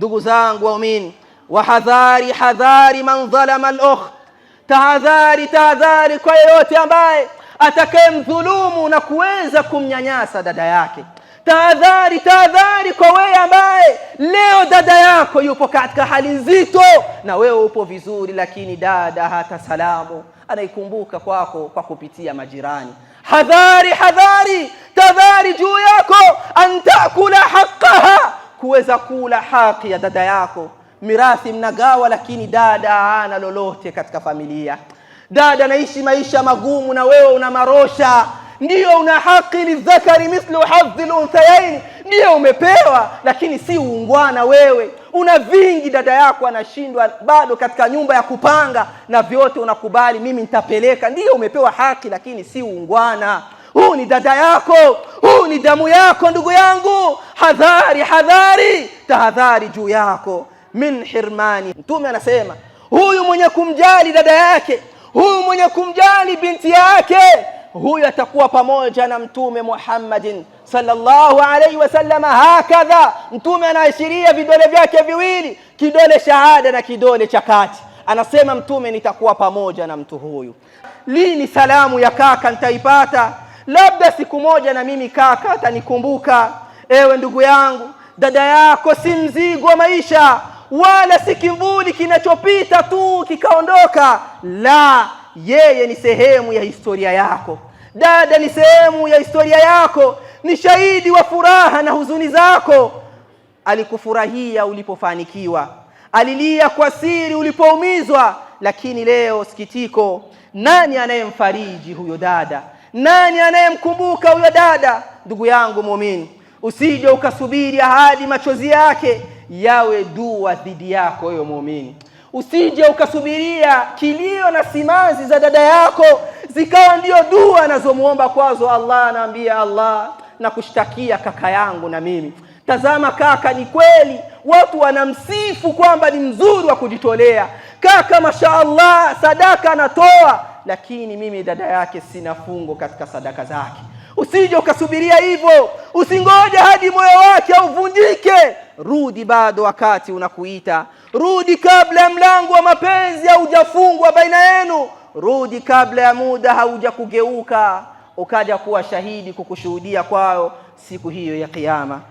Ndugu zangu waumini, wahadhari hadhari man dhalama al-ukht, tahadhari kwa yeyote ambaye atakayemdhulumu na kuweza kumnyanyasa dada yake. Tahadhari kwa wewe ambaye leo dada yako yupo katika hali nzito na wewe upo vizuri, lakini dada hata salamu anaikumbuka kwako kwa kupitia majirani. Tahadhari juu yako, antakula haqqaha, kuweza kula haki ya dada yako. Mirathi mnagawa, lakini dada hana lolote katika familia. Dada anaishi maisha magumu na wewe una marosha. Ndiyo una haki, lidhakari mithlu hadhil unthayain, ndiyo umepewa, lakini si uungwana. Wewe una vingi, dada yako anashindwa bado katika nyumba ya kupanga, na vyote unakubali, mimi nitapeleka. Ndiyo umepewa haki, lakini si uungwana. Huu ni dada yako, huu ni damu yako. Ndugu yangu, tahadhari juu yako min hirmani. Mtume anasema huyu mwenye kumjali dada yake, huyu mwenye kumjali binti yake, huyu atakuwa pamoja na Mtume Muhammadin sallallahu alayhi wasallam. Hakadha, Mtume anaashiria vidole vyake viwili, kidole shahada na kidole cha kati. Anasema Mtume, nitakuwa pamoja na mtu huyu. Lini salamu ya kaka nitaipata? Labda siku moja na mimi kaka atanikumbuka. Ewe ndugu yangu, dada yako si mzigo wa maisha, wala si kimvuli kinachopita tu kikaondoka. La, yeye ni sehemu ya historia yako. Dada ni sehemu ya historia yako, ni shahidi wa furaha na huzuni zako. Alikufurahia ulipofanikiwa, alilia kwa siri ulipoumizwa, lakini leo sikitiko. Nani anayemfariji huyo dada? Nani anayemkumbuka huyo dada? Ndugu yangu muumini, usije ukasubiri hadi machozi yake yawe dua dhidi yako wewe muumini. Usije ukasubiria kilio na simanzi za dada yako zikawa ndio dua anazomuomba kwazo Allah. Anaambia Allah, nakushtakia kaka yangu na mimi. Tazama kaka, ni kweli watu wanamsifu kwamba ni mzuri wa kujitolea. Kaka mashaallah, sadaka anatoa, lakini mimi dada yake sina fungo katika sadaka zake. Usije ukasubiria hivyo, usingoje hadi moyo wake uvunjike. Rudi, bado wakati unakuita. Rudi kabla ya mlango wa mapenzi haujafungwa baina yenu. Rudi kabla ya muda haujakugeuka ukaja kuwa shahidi kukushuhudia kwao siku hiyo ya kiyama.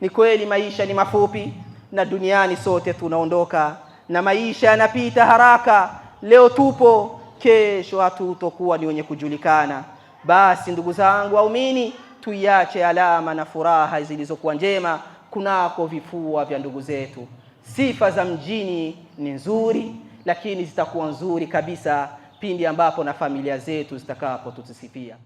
Ni kweli maisha ni mafupi na duniani sote tunaondoka, na maisha yanapita haraka. Leo tupo, kesho hatutokuwa ni wenye kujulikana. Basi ndugu zangu waumini, tuiache alama na furaha zilizokuwa njema kunako vifua vya ndugu zetu. Sifa za mjini ni nzuri, lakini zitakuwa nzuri kabisa pindi ambapo na familia zetu zitakapo tutusifia.